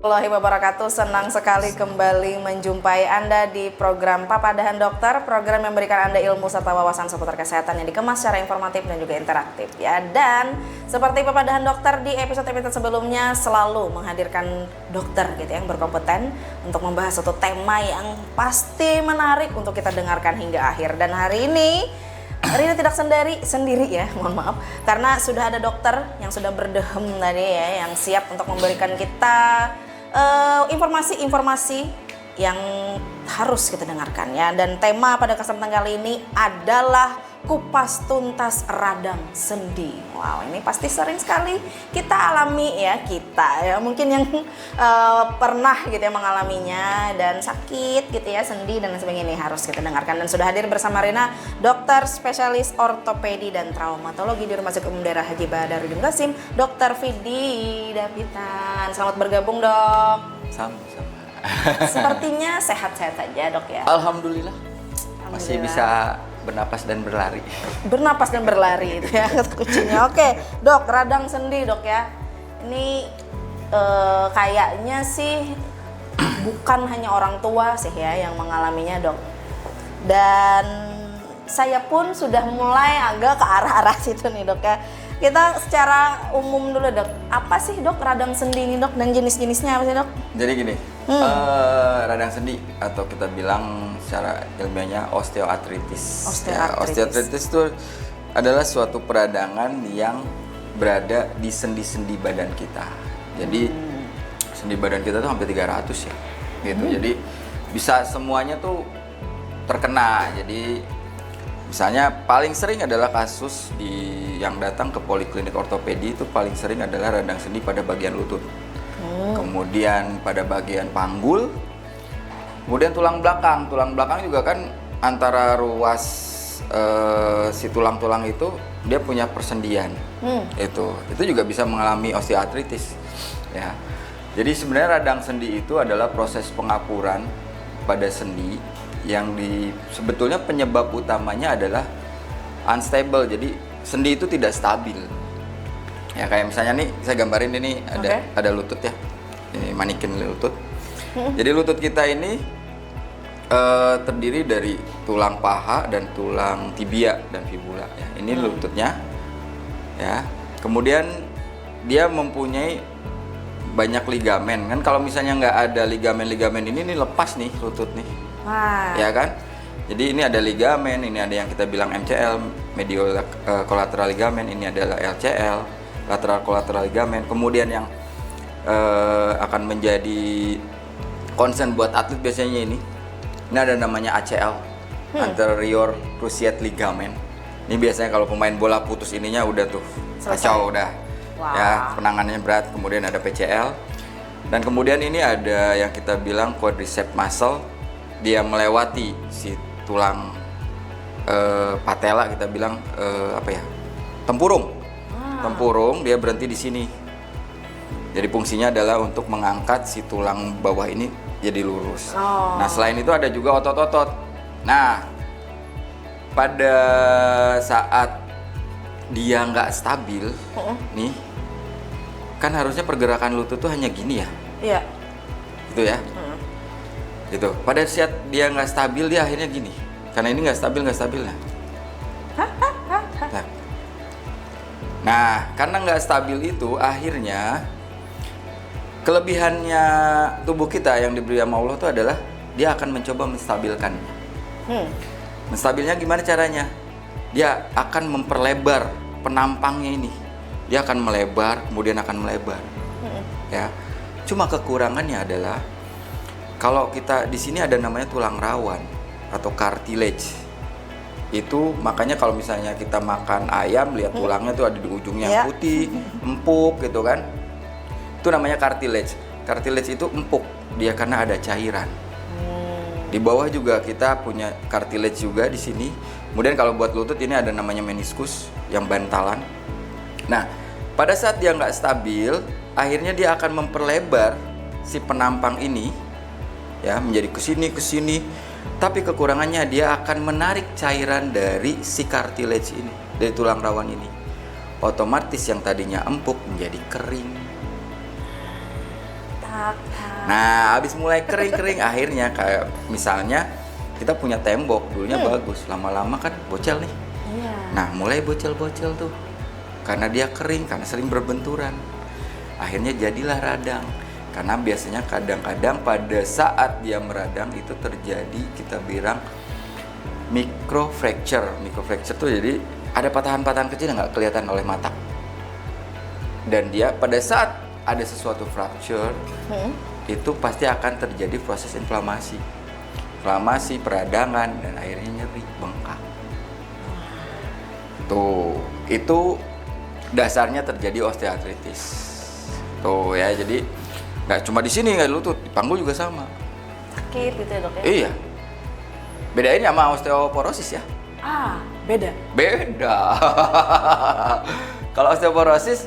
Warahmatullahi wabarakatuh. Senang sekali kembali menjumpai Anda di program Papadahan Dokter, program yang memberikan Anda ilmu serta wawasan seputar kesehatan yang dikemas secara informatif dan juga interaktif ya. Dan seperti Papadahan Dokter di episode-episode sebelumnya selalu menghadirkan dokter gitu yang berkompeten untuk membahas suatu tema yang pasti menarik untuk kita dengarkan hingga akhir. Dan hari ini tidak sendiri ya, mohon maaf, karena sudah ada dokter yang sudah berdehem tadi ya, yang siap untuk memberikan kita informasi-informasi yang harus kita dengarkan ya. Dan tema pada kesempatan kali ini adalah kupas tuntas radang sendi. Wow, ini pasti sering sekali kita alami ya, mungkin yang pernah gitu ya mengalaminya dan sakit gitu ya, sendi dan sebagainya, ini harus kita dengarkan. Dan sudah hadir bersama Rina, dokter spesialis ortopedi dan traumatologi di Rumah Sakit Umum Daerah Haji Badarudin Qasim, Dr. Fidi Davitan. Selamat bergabung, Dok. Sama-sama. Sepertinya sehat-sehat saja, Dok ya. Alhamdulillah. Masih bisa bernapas dan berlari. Bernapas dan berlari itu ya kata kucingnya. Oke, Dok, radang sendi, Dok ya. Ini kayaknya sih bukan hanya orang tua sih ya yang mengalaminya, Dok. Dan saya pun sudah mulai agak ke arah-arah situ nih, Dok ya. Kita secara umum dulu, Dok. Apa sih, Dok, radang sendi ini, Dok? Dan jenis-jenisnya apa sih, Dok? Jadi gini, radang sendi atau kita bilang secara ilmiahnya osteoartritis. Osteoartritis itu adalah suatu peradangan yang berada di sendi-sendi badan kita. Jadi sendi badan kita tuh hampir 300 ya, gitu. Jadi bisa semuanya tuh terkena. Jadi misalnya paling sering adalah kasus yang datang ke poliklinik ortopedi itu paling sering adalah radang sendi pada bagian lutut. Kemudian pada bagian panggul, kemudian tulang belakang. Tulang belakang juga kan antara ruas si tulang-tulang itu dia punya persendian. Itu juga bisa mengalami osteoartritis ya. Jadi sebenarnya radang sendi itu adalah proses pengapuran pada sendi yang sebetulnya penyebab utamanya adalah unstable. Jadi sendi itu tidak stabil. Ya kayak misalnya nih saya gambarin ini ada lutut ya. Ini manikin lutut. Jadi lutut kita ini terdiri dari tulang paha dan tulang tibia dan fibula ya. Ini lututnya. Ya. Kemudian dia mempunyai banyak ligamen. Kan kalau misalnya nggak ada ligamen-ligamen ini lepas nih lutut nih. Ya kan? Jadi ini ada ligamen, ini ada yang kita bilang MCL, medial collateral ligament, ini adalah LCL, lateral collateral ligament. Kemudian yang akan menjadi concern buat atlet biasanya ini ada namanya ACL, anterior cruciate ligament. Ini biasanya kalau pemain bola putus ininya udah tuh kacau udah. Ya, penanganannya berat. Kemudian ada PCL. Dan kemudian ini ada yang kita bilang quadriceps muscle. Dia melewati si tulang patella, kita bilang tempurung. Tempurung, dia berhenti di sini. Jadi fungsinya adalah untuk mengangkat si tulang bawah ini jadi lurus. Nah, selain itu ada juga otot-otot. Nah, pada saat dia nggak stabil, nih, kan harusnya pergerakan lutut tuh hanya gini ya. Iya. Gitu ya. Gitu. Pada saat dia nggak stabil, dia akhirnya gini. Karena ini nggak stabil. Nah, karena nggak stabil itu, akhirnya kelebihannya tubuh kita yang diberi sama Allah itu adalah dia akan mencoba menstabilkan. Menstabilnya gimana caranya? Dia akan memperlebar penampangnya ini. Dia akan melebar, kemudian akan melebar. Ya. Cuma kekurangannya adalah kalau kita di sini ada namanya tulang rawan atau cartilage. Itu makanya kalau misalnya kita makan ayam, lihat tulangnya tuh ada di ujungnya yang putih, empuk gitu kan. Itu namanya cartilage. Cartilage itu empuk dia karena ada cairan. Di bawah juga kita punya cartilage juga di sini. Kemudian kalau buat lutut ini ada namanya meniskus yang bantalan. Nah, pada saat dia nggak stabil, akhirnya dia akan memperlebar si penampang ini ya menjadi ke sini. Tapi kekurangannya dia akan menarik cairan dari si cartilage ini, dari tulang rawan ini. Otomatis yang tadinya empuk menjadi kering. Nah, habis mulai kering-kering akhirnya kayak misalnya kita punya tembok dulunya bagus, lama-lama kan bocel nih. Iya. Nah, mulai bocel-bocel tuh. Karena dia kering, karena sering berbenturan. Akhirnya jadilah radang. Karena biasanya kadang-kadang pada saat dia meradang itu terjadi kita bilang microfracture. Microfracture tuh jadi ada patahan-patahan kecil yang nggak kelihatan oleh mata. Dan dia pada saat ada sesuatu fracture, itu pasti akan terjadi proses inflamasi, peradangan, dan akhirnya nyeri, bengkak. Tuh, itu dasarnya terjadi osteoartritis. Tuh ya, jadi nggak cuma di sini, nggak di lutut, di panggul juga sama. Sakit gitu ya dok ya? Iya. Bedain sama osteoporosis ya? Beda. Beda. Kalau osteoporosis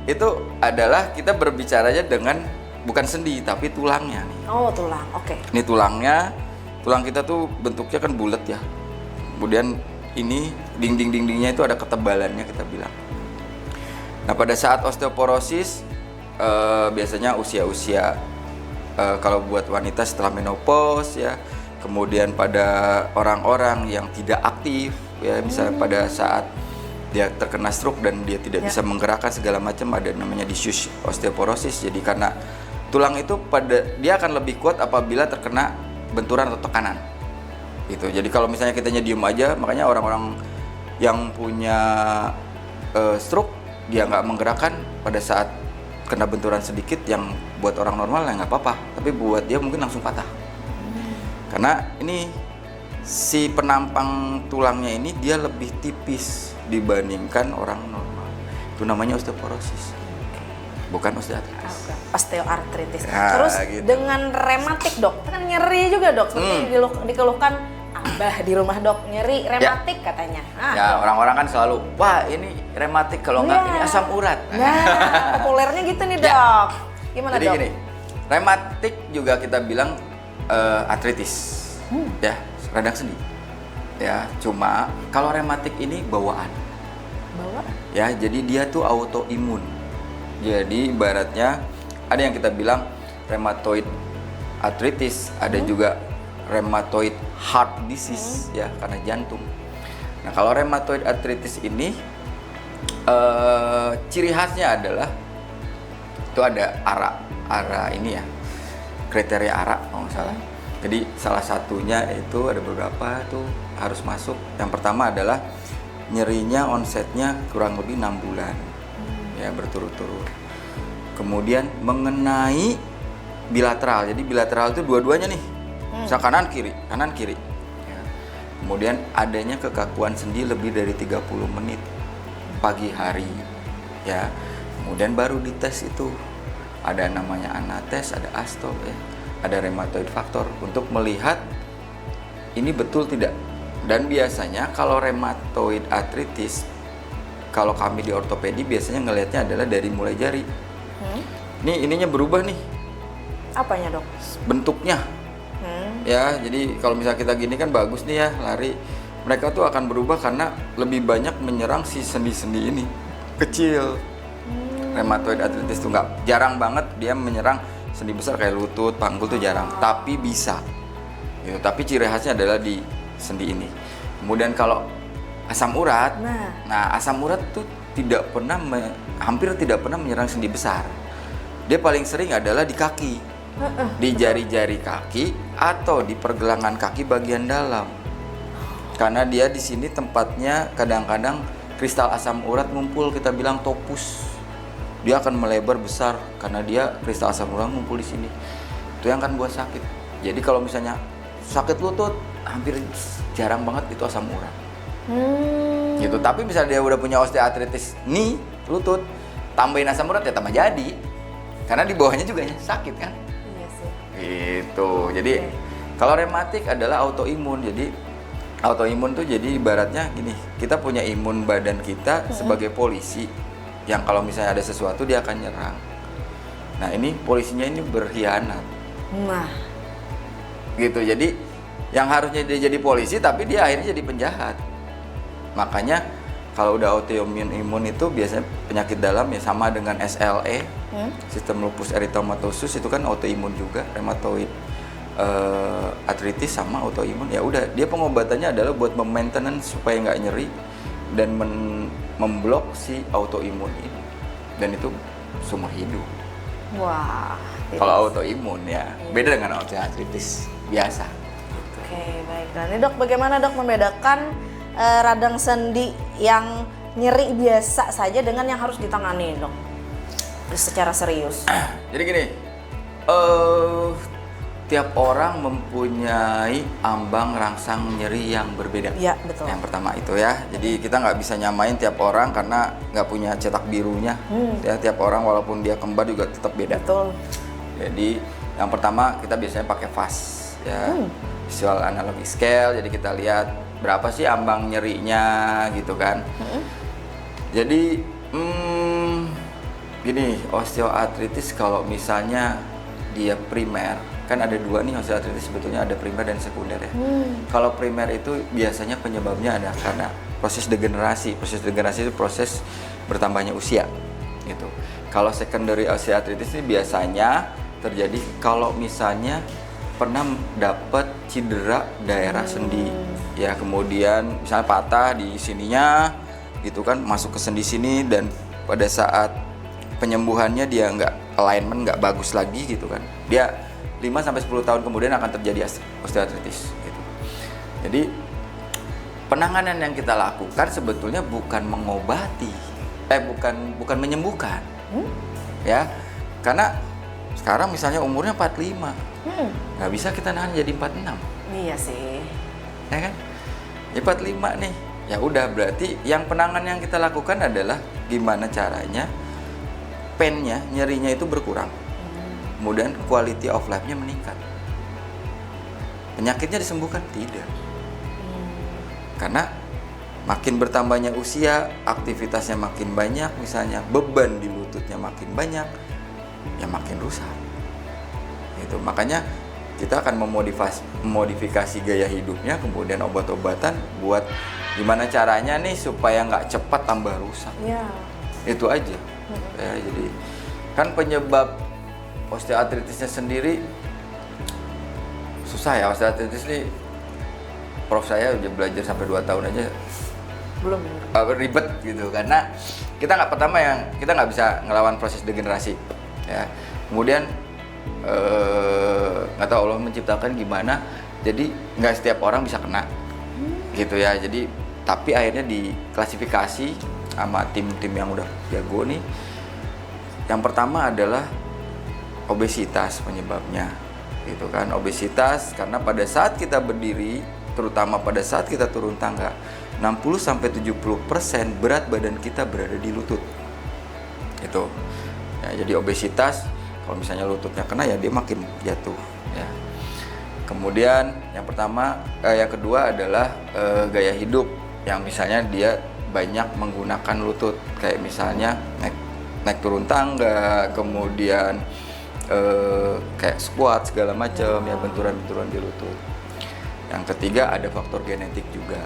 itu adalah kita berbicaranya dengan bukan sendi tapi tulangnya nih. Oh, tulang. Oke. Ini tulangnya, tulang kita tuh bentuknya kan bulat ya. Kemudian ini dinding-dindingnya itu ada ketebalannya kita bilang. Nah, pada saat osteoporosis biasanya usia-usia kalau buat wanita setelah menopause ya, kemudian pada orang-orang yang tidak aktif ya, misalnya pada saat dia terkena stroke dan dia tidak bisa menggerakkan segala macam, ada namanya diffuse osteoporosis. Jadi karena tulang itu dia akan lebih kuat apabila terkena benturan atau tekanan. Gitu. Jadi kalau misalnya kitanya diem aja, makanya orang-orang yang punya stroke dia nggak menggerakkan pada saat kena benturan sedikit, yang buat orang normal ya nggak apa-apa, tapi buat dia mungkin langsung patah. Karena ini si penampang tulangnya ini dia lebih tipis dibandingkan orang normal. Itu namanya osteoporosis. Bukan osteoartritis. Osteoartritis. Nah, Terus gitu. dengan rematik dok, kan nyeri juga dok. Seperti dikeluhkan abah di rumah dok, nyeri rematik katanya. Ya, orang-orang kan selalu, wah ini rematik, kalau enggak ini asam urat. Nah, populernya gitu nih dok. Gimana Jadi dok? gini, rematik juga kita bilang artritis, ya, radang sendi. Ya, cuma kalau rematik ini bawaan. Ya, jadi dia tuh autoimun. Jadi ibaratnya ada yang kita bilang rheumatoid arthritis, ada juga rheumatoid heart disease ya, karena jantung. Nah, kalau rheumatoid arthritis ini ciri khasnya adalah itu ada ARA ini ya, kriteria ARA kalau nggak salah. Jadi salah satunya itu ada beberapa tuh harus masuk. Yang pertama adalah nyerinya onsetnya kurang lebih 6 bulan ya, berturut-turut. Kemudian mengenai bilateral, jadi bilateral itu dua-duanya nih, misal kanan kiri ya. Kemudian adanya kekakuan sendi lebih dari 30 menit pagi hari ya. Kemudian baru dites itu ada namanya anates, ada astol ya, ada rheumatoid factor untuk melihat ini betul tidak. Dan biasanya kalau rheumatoid arthritis, kalau kami di ortopedi biasanya ngelihatnya adalah dari mulai jari. Nih ininya berubah nih. Apanya dok? Bentuknya. Ya, jadi kalau misalnya kita gini kan bagus nih ya lari. Mereka tuh akan berubah karena lebih banyak menyerang si sendi-sendi ini. Kecil. Rheumatoid arthritis tuh jarang banget dia menyerang sendi besar kayak lutut, panggul tuh jarang. Tapi bisa. Gitu. Tapi ciri khasnya adalah di sendi ini. Kemudian kalau asam urat, nah asam urat tuh hampir tidak pernah menyerang sendi besar. Dia paling sering adalah di kaki, di jari-jari kaki atau di pergelangan kaki bagian dalam. Karena dia di sini tempatnya kadang-kadang kristal asam urat ngumpul, kita bilang topus. Dia akan melebar besar karena dia kristal asam urat ngumpul di sini. Itu yang akan buat sakit. Jadi kalau misalnya sakit lutut, hampir jarang banget itu asam urat. Gitu. Tapi misalnya dia udah punya osteoartritis nih lutut, tambahin asam urat ya tambah jadi. Karena di bawahnya juga sakit kan. Iya sih. Gitu. Jadi kalau rematik adalah autoimun. Jadi autoimun tuh jadi ibaratnya gini, kita punya imun badan kita sebagai polisi yang kalau misalnya ada sesuatu dia akan nyerang. Nah, ini polisinya ini berkhianat. Nah. Gitu. Jadi yang harusnya dia jadi polisi tapi dia akhirnya jadi penjahat. Makanya Kalau udah autoimun itu biasanya penyakit dalam ya sama dengan SLE, sistem lupus erythematosus itu kan autoimun juga, rheumatoid arthritis sama autoimun. Ya udah, dia pengobatannya adalah buat maintenance supaya nggak nyeri dan memblok si autoimun ini. Dan itu seumur hidup. Wah. Kalau autoimun ya beda dengan osteoartritis biasa. Oke, baik. Nah, ini Dok, bagaimana Dok membedakan radang sendi yang nyeri biasa saja dengan yang harus ditangani, Dok? Secara serius. Jadi gini, tiap orang mempunyai ambang rangsang nyeri yang berbeda. Iya, betul. Yang pertama itu ya. Jadi kita nggak bisa nyamain tiap orang karena nggak punya cetak birunya. Ya, tiap orang walaupun dia kembar juga tetap beda. Betul. Jadi yang pertama kita biasanya pakai VAS ya, visual analog scale. Jadi kita lihat berapa sih ambang nyerinya gitu kan. Jadi gini, osteoartritis kalau misalnya dia primer, kan ada dua nih osteoartritis sebetulnya, ada primer dan sekunder ya. Kalau primer itu biasanya penyebabnya ada karena proses degenerasi. Proses degenerasi itu proses bertambahnya usia gitu. Kalau secondary osteoartritis ini biasanya terjadi kalau misalnya pernah dapat cedera daerah sendi ya, kemudian misalnya patah di sininya gitu kan, masuk ke sendi sini, dan pada saat penyembuhannya dia nggak alignment, nggak bagus lagi gitu kan, dia 5-10 tahun kemudian akan terjadi osteoartritis gitu. Jadi penanganan yang kita lakukan sebetulnya bukan mengobati, bukan menyembuhkan ya, karena sekarang misalnya umurnya 45, nggak bisa kita nahan jadi 46. Iya sih. Ya kan? Ya 45 nih. Ya udah, berarti yang penanganan yang kita lakukan adalah gimana caranya pain-nya, nyerinya itu berkurang. Kemudian quality of life-nya meningkat. Penyakitnya disembuhkan? Tidak. Karena makin bertambahnya usia, aktivitasnya makin banyak, misalnya beban di lututnya makin banyak, ya makin rusak. Itu makanya kita akan memodifikasi gaya hidupnya, kemudian obat-obatan buat gimana caranya nih supaya nggak cepat tambah rusak. Iya. Itu aja. Ya, jadi kan penyebab osteoartritisnya sendiri susah ya. Osteoartritis nih, prof saya udah belajar sampai 2 tahun aja Belum. Ribet gitu, karena kita nggak bisa ngelawan proses degenerasi ya. Kemudian nggak tahu Allah menciptakan gimana, jadi nggak setiap orang bisa kena gitu ya. Jadi tapi akhirnya diklasifikasi sama tim-tim yang udah jago nih. Yang pertama adalah obesitas penyebabnya gitu kan. Obesitas karena pada saat kita berdiri, terutama pada saat kita turun tangga, 60-70% berat badan kita berada di lutut itu ya. Jadi obesitas, kalau misalnya lututnya kena ya dia makin jatuh ya. Kemudian yang kedua adalah gaya hidup yang misalnya dia banyak menggunakan lutut, kayak misalnya naik turun tangga, kemudian kayak squat segala macam ya, benturan-benturan di lutut. Yang ketiga ada faktor genetik juga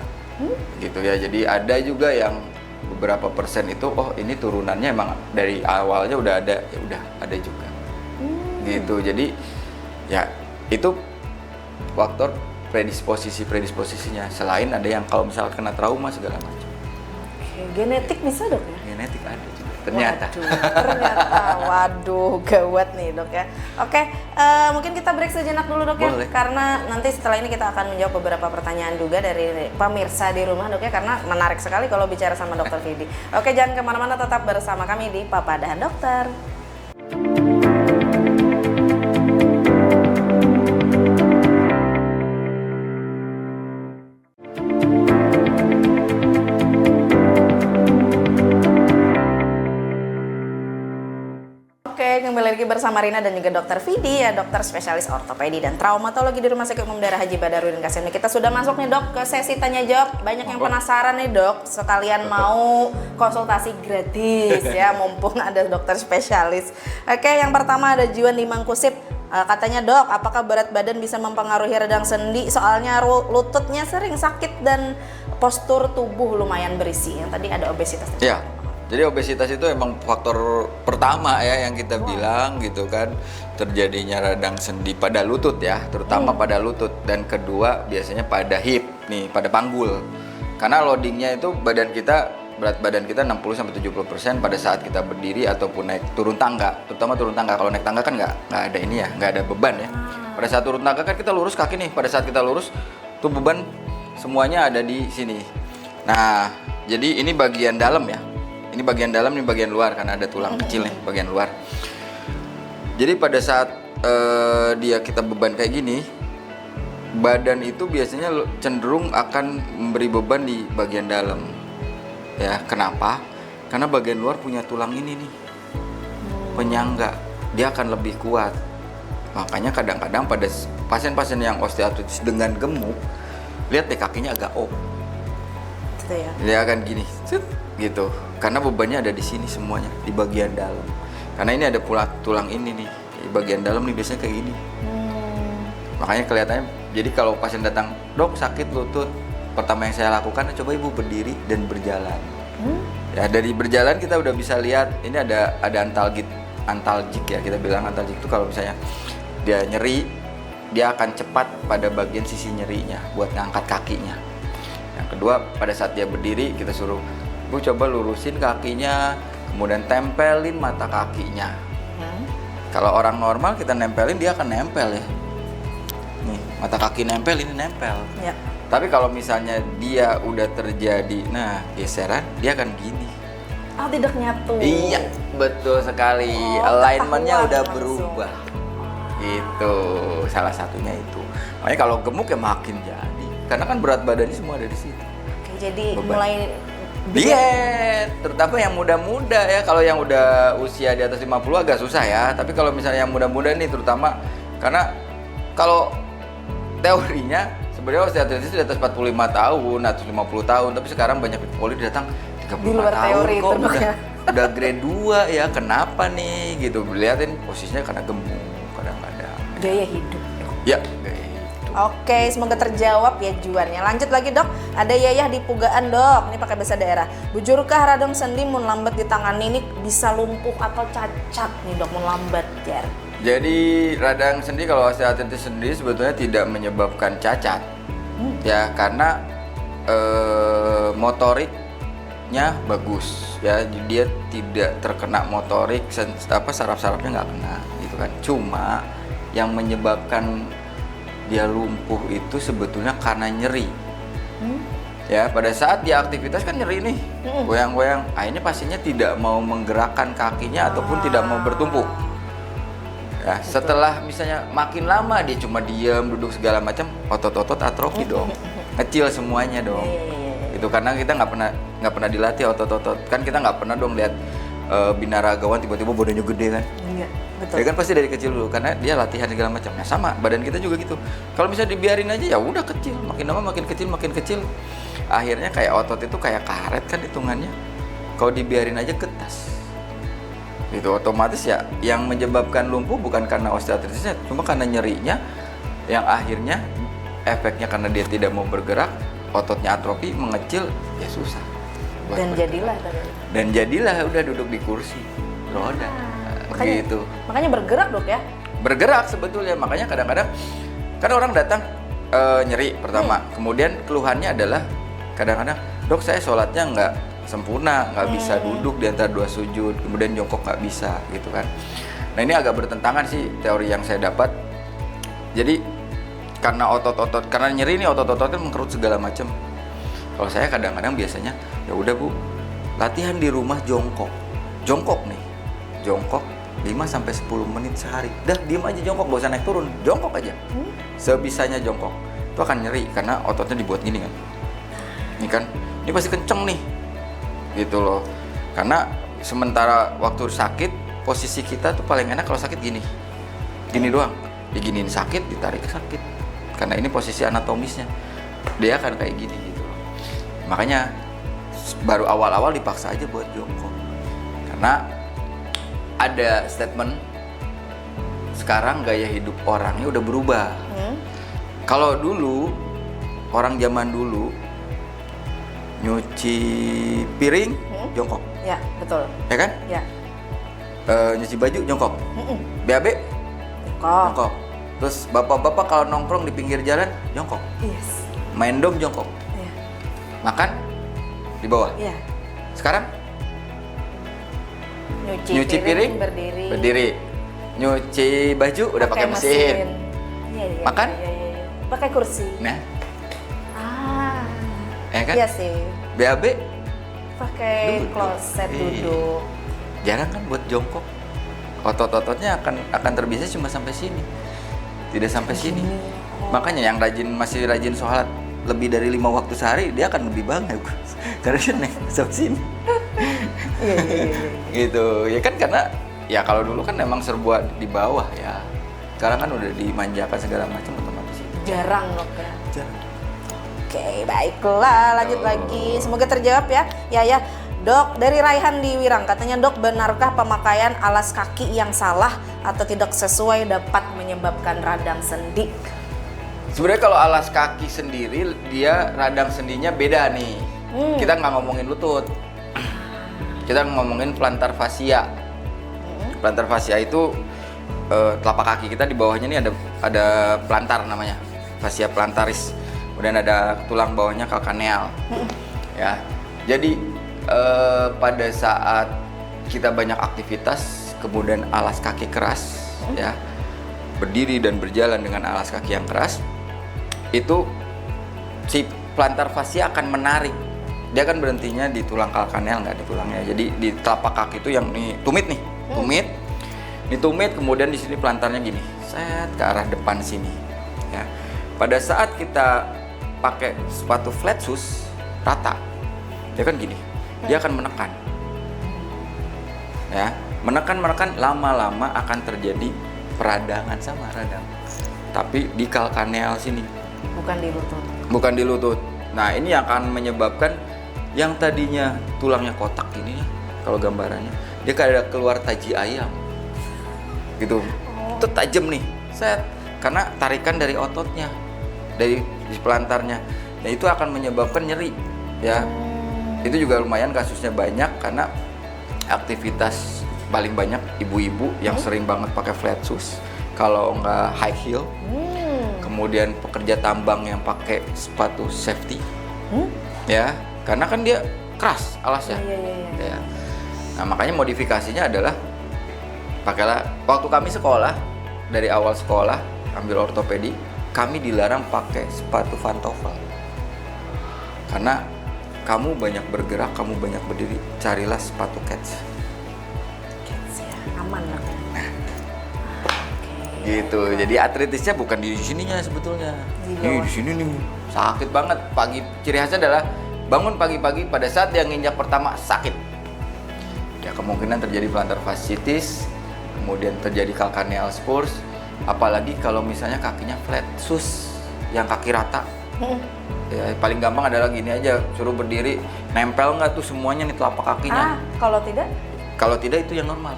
gitu ya. Jadi ada juga yang beberapa persen itu ini turunannya emang dari awalnya udah ada, ya udah ada juga gitu. Jadi ya itu faktor predisposisinya. Selain ada yang kalau misalnya kena trauma segala macam. Oke, genetik bisa Dok ya? Genetik ada juga ternyata. Waduh, gawat nih Dok ya. Oke, mungkin kita break sejenak dulu Dok ya. Boleh. Karena nanti setelah ini kita akan menjawab beberapa pertanyaan juga dari pemirsa di rumah Dok ya, karena menarik sekali kalau bicara sama Dokter Vidi. Oke, jangan kemana-mana, tetap bersama kami di Papadahan Dokter. Kembali lagi bersama Rina dan juga Dokter Vidi ya, dokter spesialis ortopedi dan traumatologi di Rumah Sakit Umum Daerah Haji Badarudin Kasemi. Kita sudah masuk nih Dok ke sesi tanya jawab. Banyak yang penasaran nih Dok, sekalian mau konsultasi gratis ya, mumpung ada dokter spesialis. Oke, yang pertama ada Juan di Mangkusip. Katanya Dok, apakah berat badan bisa mempengaruhi radang sendi? Soalnya lututnya sering sakit dan postur tubuh lumayan berisi. Yang tadi ada obesitas. Ya, jadi obesitas itu emang faktor pertama ya yang kita bilang gitu kan, terjadinya radang sendi pada lutut ya, terutama pada lutut, dan kedua biasanya pada hip nih, pada panggul. Karena loadingnya itu berat badan kita 60-70% pada saat kita berdiri ataupun naik turun tangga, terutama turun tangga. Kalau naik tangga kan nggak ada ini ya, nggak ada beban ya. Pada saat turun tangga kan kita lurus kaki nih, pada saat kita lurus tuh beban semuanya ada di sini. Nah, jadi ini bagian dalam ya. Ini bagian dalam, ini bagian luar karena ada tulang kecil nih bagian luar. Jadi pada saat kita beban kayak gini, badan itu biasanya cenderung akan memberi beban di bagian dalam. Ya, kenapa? Karena bagian luar punya tulang ini nih, penyangga, dia akan lebih kuat. Makanya kadang-kadang pada pasien-pasien yang osteoartritis dengan gemuk, lihat deh kakinya agak op. Gitu ya. Dia akan gini, gitu. Karena bebannya ada di sini semuanya, di bagian dalam. Karena ini ada pula tulang ini nih, di bagian dalam nih biasanya kayak gini. Makanya kelihatannya, jadi kalau pasien datang, dok sakit lutut, pertama yang saya lakukan, coba ibu berdiri dan berjalan. Ya, dari berjalan kita udah bisa lihat, ini ada antalgik ya, kita bilang antalgik itu kalau misalnya dia nyeri, dia akan cepat pada bagian sisi nyerinya buat ngangkat kakinya. Yang kedua, pada saat dia berdiri, kita suruh, bu coba lurusin kakinya, kemudian tempelin mata kakinya. Kalau orang normal kita nempelin, dia akan nempel ya. Nih, mata kaki nempel, ini nempel. Ya. Tapi kalau misalnya dia udah terjadi, nah geseran, dia akan gini. Oh, tidak nyatu. Iya, betul sekali. Oh, Alignmentnya udah langsung berubah. Itu salah satunya itu. Makanya kalau gemuk ya makin jadi. Karena kan berat badannya semua ada di situ. Oke, jadi Beban. mulai Diet, terutama yang muda-muda ya. Kalau yang udah usia di atas 50 agak susah ya. Tapi kalau misalnya yang muda-muda nih terutama, karena kalau teorinya sebenarnya osteoartritis di atas 45 tahun atau 50 tahun, tapi sekarang banyak poli datang 35 Di luar tahun teori kok itu, ya. udah grade 2 ya. Kenapa nih gitu? Lihatin posisinya karena gemuk kadang-kadang. gaya hidup. Ya, kayak gitu. Oke, semoga terjawab ya Juannya. Lanjut lagi dok, ada Yayah di Pugaan dok. Ini pakai bahasa daerah. Bujurkah radang sendi mun lambat di tangan ini bisa lumpuh atau cacat nih dok, mun lambat jar. Jadi radang sendi kalau osteoartritis sendiri sebetulnya tidak menyebabkan cacat, ya karena motoriknya bagus, ya dia tidak terkena motorik, saraf-sarafnya nggak kena, gitu kan. Cuma yang menyebabkan dia lumpuh itu sebetulnya karena nyeri. Ya pada saat dia aktivitas kan nyeri nih, goyang-goyang. Akhirnya pasiennya tidak mau menggerakkan kakinya ataupun tidak mau bertumpu. Ya, setelah misalnya makin lama dia cuma diam, duduk segala macam, otot-otot atrofi dong, kecil semuanya dong. Itu karena kita nggak pernah dilatih otot-otot. Kan kita nggak pernah dong lihat binaragawan tiba-tiba badannya gede kan? Iya, betul. Ya kan pasti dari kecil dulu karena dia latihan segala macam. Nah sama badan kita juga gitu. Kalau misalnya dibiarin aja ya udah kecil, makin lama makin kecil. Akhirnya kayak otot itu kayak karet kan hitungannya. Kalau dibiarin aja getas. Itu otomatis ya yang menyebabkan lumpuh bukan karena osteoartritisnya, cuma karena nyerinya yang akhirnya efeknya karena dia tidak mau bergerak, ototnya atrofi, mengecil, ya susah. Dan jadilah tadi. Dan jadilah udah duduk di kursi roda. Gitu. Makanya bergerak dok ya. Bergerak sebetulnya, makanya kadang-kadang kan orang datang nyeri pertama, kemudian keluhannya adalah kadang-kadang dok saya sholatnya nggak sempurna, nggak bisa duduk di antara dua sujud, kemudian jongkok nggak bisa gitu kan. Nah ini agak bertentangan sih teori yang saya dapat. Jadi karena otot-otot, karena nyeri ini otot-otot kan mengkerut segala macam. Kalau saya kadang-kadang biasanya ya udah bu, latihan di rumah jongkok nih, jongkok 5-10 menit sehari. Dah diem aja jongkok, gak usah naik turun, jongkok aja. Sebisanya jongkok. Itu akan nyeri karena ototnya dibuat gini kan. Ini kan, ini pasti kenceng nih. Gitu loh. Karena sementara waktu sakit, posisi kita tuh paling enak kalau sakit gini. Gini doang. Diginiin sakit, ditarik sakit. Karena ini posisi anatomisnya. Dia akan kayak gini gitu loh. Makanya baru awal-awal dipaksa aja buat jongkok. Karena ada statement sekarang gaya hidup orangnya udah berubah. Kalau dulu orang zaman dulu Nyuci piring, jongkok. Ya, betul. Ya kan? Ya. Nyuci baju, jongkok. BAB, Kok. jongkok. Terus bapak-bapak kalau nongkrong di pinggir jalan, jongkok. Yes. Main dom, jongkok. Iya. Makan, di bawah. Iya. Sekarang, Nyuci piring, berdiri. Berdiri. Nyuci baju, udah pakai mesin. Iya, iya. Makan? Iya, iya, iya. Pakai kursi. Nah, Ah. ya kan? Iya sih. BAB, Pakai Duduk. kloset Iya. duduk. jarang kan buat jongkok. Otot-ototnya akan terbiasa cuma sampai sini, tidak sampai sini. Makanya yang masih rajin sholat lebih dari 5 waktu sehari, dia akan lebih bagus karena dia naik sampai sini. Iya, iya, iya. Gitu ya kan, karena ya kalau dulu kan memang serba di bawah ya. Sekarang kan udah dimanjakan segala macam otomatis itu. Jarang dok ya. Jarang. Oke, baiklah, lanjut lagi. Semoga terjawab ya. Ya. Dok, dari Raihan di Wirang, katanya dok, benarkah pemakaian alas kaki yang salah atau tidak sesuai dapat menyebabkan radang sendi? Sebenarnya kalau alas kaki sendiri, dia radang sendinya beda nih. Kita nggak ngomongin lutut, kita ngomongin plantar fascia. Plantar fascia itu telapak kaki kita di bawahnya nih ada plantar namanya, fascia plantaris. Kemudian ada tulang bawahnya calcaneal. Ya, jadi pada saat kita banyak aktivitas, kemudian alas kaki keras, ya, berdiri dan berjalan dengan alas kaki yang keras, itu si plantar fascia akan menarik. Dia kan berhentinya di tulang calcaneal, nggak di tulangnya. Jadi di telapak kaki itu yang nih tumit nih, tumit, kemudian di sini plantarnya gini, set ke arah depan sini. Ya, pada saat kita pakai sepatu flat shoes rata, dia kan gini, dia akan menekan. Ya, menekan lama-lama akan terjadi peradangan sama radang. Tapi di calcaneal sini, bukan di lutut. Nah, ini yang akan menyebabkan yang tadinya tulangnya kotak ini ya, kalau gambarannya, dia kayak keluar taji ayam. Gitu. Itu tajam nih. Set. Karena tarikan dari ototnya, dari pelantarnya. Nah, itu akan menyebabkan nyeri, ya. Itu juga lumayan kasusnya banyak karena aktivitas paling banyak ibu-ibu yang sering banget pakai flat shoes, kalau nggak high heel. Kemudian pekerja tambang yang pakai sepatu safety, ya, karena kan dia keras alasnya. Ya. Nah, makanya modifikasinya adalah pakailah, waktu kami sekolah, dari awal sekolah ambil ortopedi, kami dilarang pakai sepatu pantofel karena kamu banyak bergerak, kamu banyak berdiri, carilah sepatu kets. Kets ya, aman lah. Gitu. Jadi atletisnya bukan di sininya sebetulnya. Nih di sini nih sakit banget. Pagi, ciri khasnya adalah bangun pagi-pagi pada saat dia nginjak pertama sakit. Ya, kemungkinan terjadi plantar fasciitis, kemudian terjadi calcaneal spurs, apalagi kalau misalnya kakinya flat shoes yang kaki rata. Ya, paling gampang adalah gini aja, suruh berdiri, nempel nggak tuh semuanya nih telapak kakinya. Kalau tidak? Kalau tidak itu yang normal.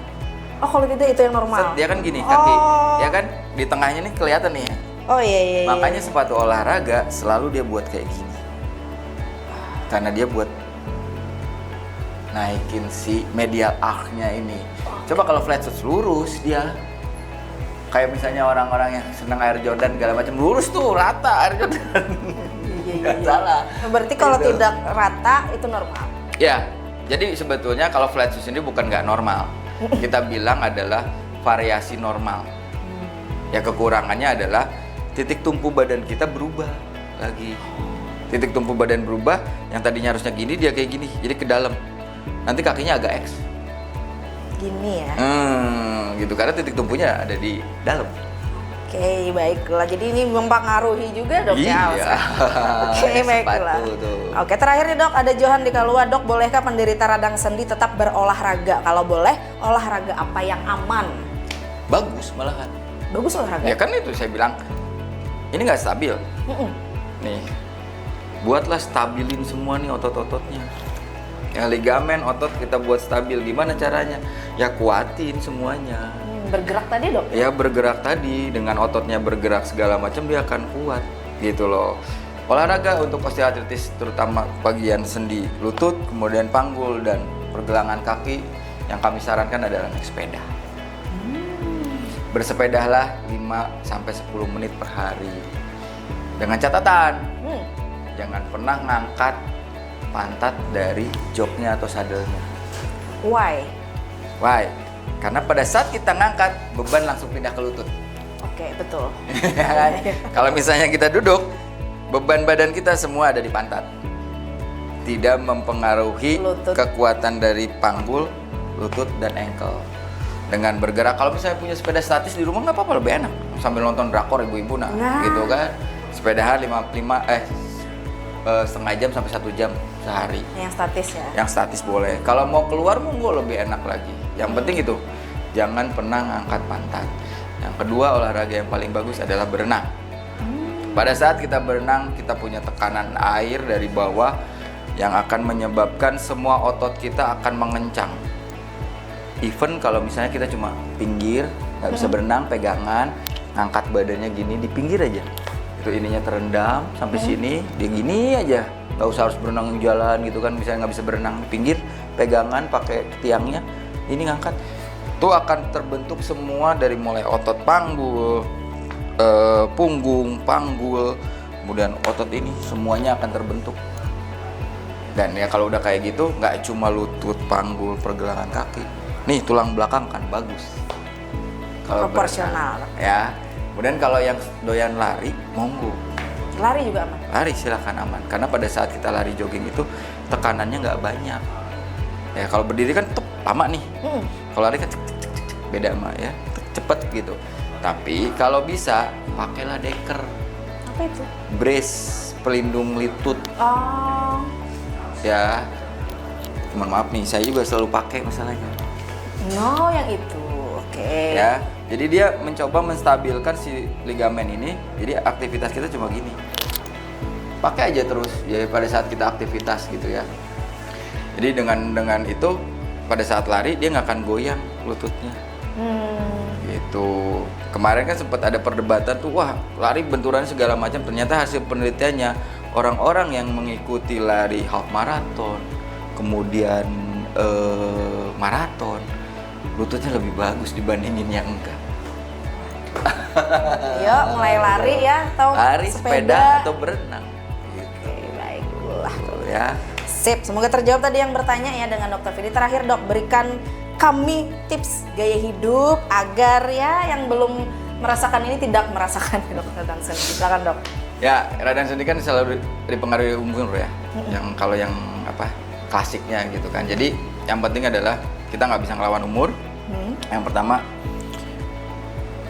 Oh, kalau tidak itu yang normal. Set, dia kan gini kaki, ya kan di tengahnya nih kelihatan nih. Oh iya. Makanya sepatu olahraga selalu dia buat kayak gini. Karena dia buat naikin si medial arch-nya ini. Coba kalau flat shoes lurus dia. Kayak misalnya orang-orang yang senang Air Jordan segala macam, lurus tuh rata Air Jordan. Nggak salah. Berarti kalau Gitu. tidak rata itu normal. Ya, jadi sebetulnya kalau flat shoes ini bukan nggak normal. Kita bilang adalah variasi normal. Ya, kekurangannya adalah titik tumpu badan kita berubah lagi. Titik tumpu badan berubah, yang tadinya harusnya gini dia kayak gini, jadi ke dalam. Nanti kakinya agak X. Gini ya. Gitu, karena titik tumpunya ada di dalam. Oke, baiklah. Jadi ini mempengaruhi juga dok ya. Iya. Oke, baiklah. Oke, terakhir nih dok, ada Johan di Kalua. Dok, bolehkah penderita radang sendi tetap berolahraga? Kalau boleh, olahraga apa yang aman? Bagus malahan. Bagus olahraga? Ya kan itu saya bilang, ini nggak stabil. Nih, buatlah stabilin semua nih otot-ototnya. Ya, ligamen otot kita buat stabil. Gimana caranya? Ya kuatin semuanya. Bergerak tadi dok? Ya bergerak tadi, dengan ototnya bergerak segala macam dia akan kuat gitu loh. olahraga untuk osteoartritis terutama bagian sendi lutut, kemudian panggul dan pergelangan kaki yang kami sarankan adalah naik sepeda. Bersepedahlah 5-10 menit per hari. Dengan catatan, jangan pernah ngangkat pantat dari joknya atau sadelnya. Why? Why? Karena pada saat kita ngangkat, beban langsung pindah ke lutut. Oke, betul. Ya kan? Kalau misalnya kita duduk, beban badan kita semua ada di pantat. Tidak mempengaruhi Lutut. kekuatan dari panggul, lutut, dan ankle. Dengan bergerak, kalau misalnya punya sepeda statis di rumah nggak apa-apa, lebih enak. Sambil nonton drakor ibu-ibu, nah gitu kan. Sepedahan setengah jam sampai 1 jam sehari. Yang statis ya? Yang statis boleh. Kalau mau keluar monggo lebih enak lagi. Yang penting itu, jangan pernah ngangkat pantat. Yang kedua, olahraga yang paling bagus adalah berenang. Pada saat kita berenang, kita punya tekanan air dari bawah yang akan menyebabkan semua otot kita akan mengencang. Even kalau misalnya kita cuma pinggir, nggak bisa berenang, pegangan, ngangkat badannya gini di pinggir aja. Itu ininya terendam sampai sini, dia gini aja. Nggak usah harus berenang jalan gitu kan, misalnya nggak bisa berenang di pinggir, pegangan pakai tiangnya, ini ngangkat. Itu akan terbentuk semua dari mulai otot panggul, punggung, panggul, kemudian otot ini semuanya akan terbentuk. Dan ya kalau udah kayak gitu, nggak cuma lutut, panggul, pergelangan kaki. Nih tulang belakang kan bagus. Kalau Proporsional. berenang, ya. Kemudian kalau yang doyan lari, monggo. Lari juga aman? Lari silakan aman. Karena pada saat kita lari jogging itu tekanannya nggak banyak. Ya kalau berdiri kan lama nih. Kalau lari kan beda sama ya, cepet gitu. Tapi kalau bisa pakailah deker. Apa itu? Brace pelindung lutut. Oh. Ya. Mohon maaf nih, saya juga selalu pakai masalahnya. No, yang itu. Oke. Ya. Jadi dia mencoba menstabilkan si ligamen ini. Jadi aktivitas kita cuma gini. Pakai aja terus ya pada saat kita aktivitas gitu ya. Jadi dengan itu pada saat lari dia nggak akan goyang lututnya. Gitu. Kemarin kan sempat ada perdebatan tuh, wah lari benturan segala macam. Ternyata hasil penelitiannya orang-orang yang mengikuti lari half marathon, kemudian maraton, lututnya lebih bagus dibandingin yang enggak. Yuk mulai lari ya atau Lari, sepeda atau berenang. Oke, baiklah. Gitu ya. Sip, semoga terjawab tadi yang bertanya ya dengan Dokter Vidi. Terakhir dok, berikan kami tips gaya hidup agar ya yang belum merasakan ini tidak merasakan dok radang sendi. Silakan dok. Ya, radang sendi kan selalu dipengaruhi umur ya. Yang kalau yang apa klasiknya gitu kan. Jadi yang penting adalah kita nggak bisa ngelawan umur. Yang pertama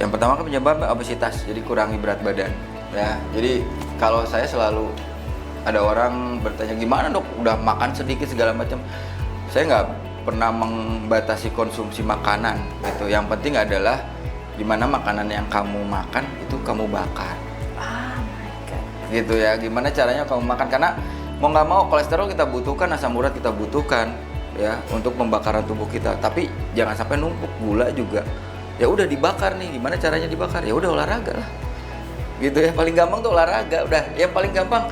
kan penyebab obesitas. Jadi kurangi berat badan. Ya, jadi kalau saya selalu ada orang bertanya gimana dok, udah makan sedikit segala macam. Saya nggak pernah membatasi konsumsi makanan gitu. Yang penting adalah gimana makanan yang kamu makan itu kamu bakar. Oh my god. Gitu ya, gimana caranya kamu makan, karena mau nggak mau kolesterol kita butuhkan, asam urat kita butuhkan ya untuk pembakaran tubuh kita. Tapi jangan sampai numpuk. Gula juga ya udah dibakar nih, gimana caranya dibakar? Ya udah olahraga lah gitu ya, paling gampang tuh olahraga. Udah yang paling gampang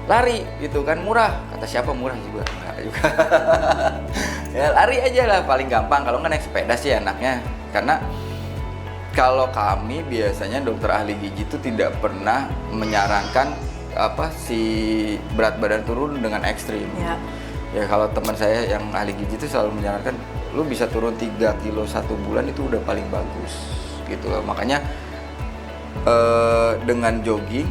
lari gitu kan, murah. Kata siapa murah juga? Enggak juga. Ya lari aja lah paling gampang. Kalau nggak naik sepeda sih enaknya. Karena kalau kami biasanya dokter ahli gigi itu tidak pernah menyarankan si berat badan turun dengan ekstrim. Ya. Ya kalau teman saya yang ahli gigi itu selalu menyarankan lu bisa turun 3 kilo 1 bulan itu udah paling bagus gitu loh. Makanya dengan jogging,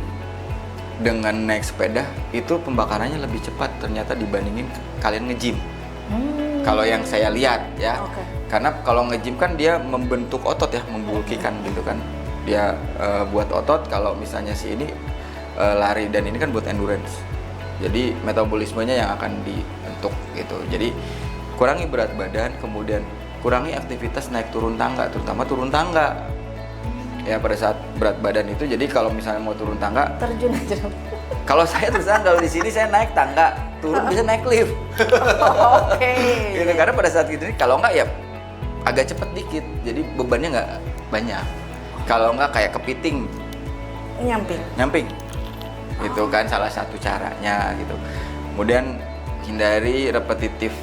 dengan naik sepeda itu pembakarannya lebih cepat ternyata dibandingin kalian nge-gym. Kalau yang saya lihat ya. Oke. Karena kalau nge-gym kan dia membentuk otot ya, membulkikan gitu kan. Dia buat otot. Kalau misalnya si ini lari dan ini kan buat endurance. Jadi metabolismenya yang akan dibentuk gitu. Jadi kurangi berat badan, kemudian kurangi aktivitas naik turun tangga, terutama turun tangga. Ya pada saat berat badan itu, jadi kalau misalnya mau turun tangga, Terjun aja dok. kalau saya terus terang kalau di sini saya naik tangga, turun bisa naik lift. Oke. Gitu, karena pada saat gitu kalau enggak ya agak cepet dikit, jadi bebannya nggak banyak. Kalau enggak kayak kepiting, Nyamping. nyamping. Itu kan salah satu caranya gitu. Kemudian hindari repetitif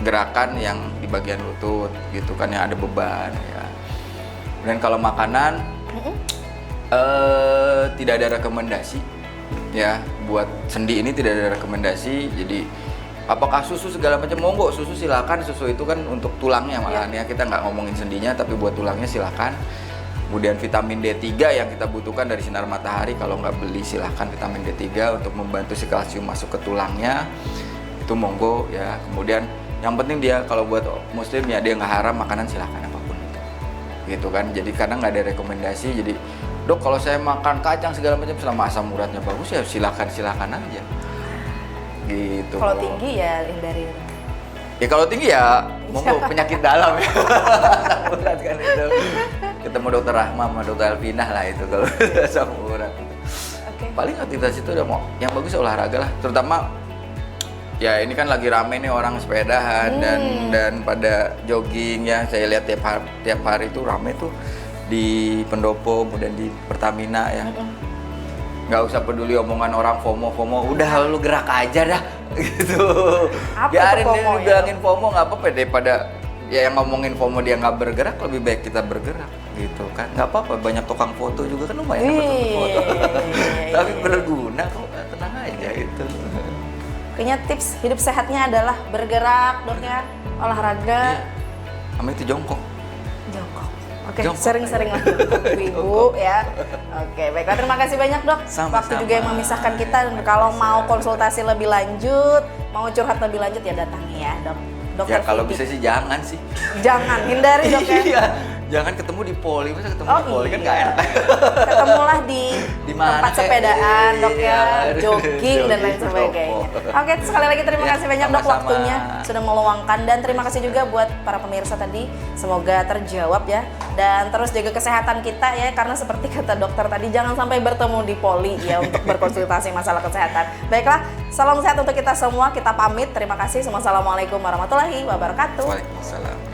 gerakan yang di bagian lutut gitu kan, yang ada beban ya. Dan kalau makanan tidak ada rekomendasi ya, buat sendi ini tidak ada rekomendasi. Jadi apakah susu segala macam, monggo susu silakan, susu itu kan untuk tulangnya malahan ya, kita nggak ngomongin sendinya tapi buat tulangnya silakan. Kemudian vitamin D3 yang kita butuhkan dari sinar matahari, kalau nggak beli silahkan vitamin D3 untuk membantu si kalsium masuk ke tulangnya, itu monggo ya. Kemudian yang penting dia kalau buat muslim ya, dia nggak haram makanan silahkan apapun gitu kan. Jadi kadang nggak ada rekomendasi, jadi dok kalau saya makan kacang segala macam selama asam uratnya bagus ya silahkan aja gitu. Kalau tinggi ya hindari. Ya kalau tinggi ya monggo penyakit dalam ya. Asam urat kan itu. Ketemu dokter Rahma sama dokter Alvinah lah itu kalau asam urat. Paling aktivitas itu udah mau yang bagus olahraga lah, terutama ya ini kan lagi rame nih orang sepedahan dan pada jogging ya. Saya lihat tiap hari itu rame tuh di Pendopo kemudian di Pertamina ya. Nggak usah peduli omongan orang FOMO, udah lu gerak aja dah gitu. Biarin dia dibilangin FOMO nggak apa-apa, daripada ya yang ngomongin FOMO dia nggak bergerak, lebih baik kita bergerak gitu kan. Nggak apa-apa, banyak tukang foto juga kan, lumayan dapat foto. Tapi berguna kok, tenang aja itu. Kayaknya tips hidup sehatnya adalah bergerak, dok ya, olahraga. Sama itu jongkok. Oke, sering-sering lah ibu ya. Oke, baiklah, terima kasih banyak dok. Sama-sama. Waktu juga yang memisahkan kita. Kalau mau konsultasi lebih lanjut, mau curhat lebih lanjut ya datangi ya dok. Ya kalau bisa sih jangan sih. Jangan, hindari dok ya. Iya, jangan ketemu di poli, masa ketemu di poli kan nggak enak. Ketemulah di mana, tempat sepedaan dok ya, iya, jogging dan lain sebagainya. Oke, sekali lagi terima kasih banyak dok sama-sama. waktunya sudah meluangkan, dan terima kasih juga buat para pemirsa tadi, semoga terjawab ya. Dan terus jaga kesehatan kita ya, karena seperti kata dokter tadi jangan sampai bertemu di poli ya untuk berkonsultasi masalah kesehatan. Baiklah, salam sehat untuk kita semua, kita pamit. Terima kasih. Assalamualaikum warahmatullahi wabarakatuh. Waalaikumsalam.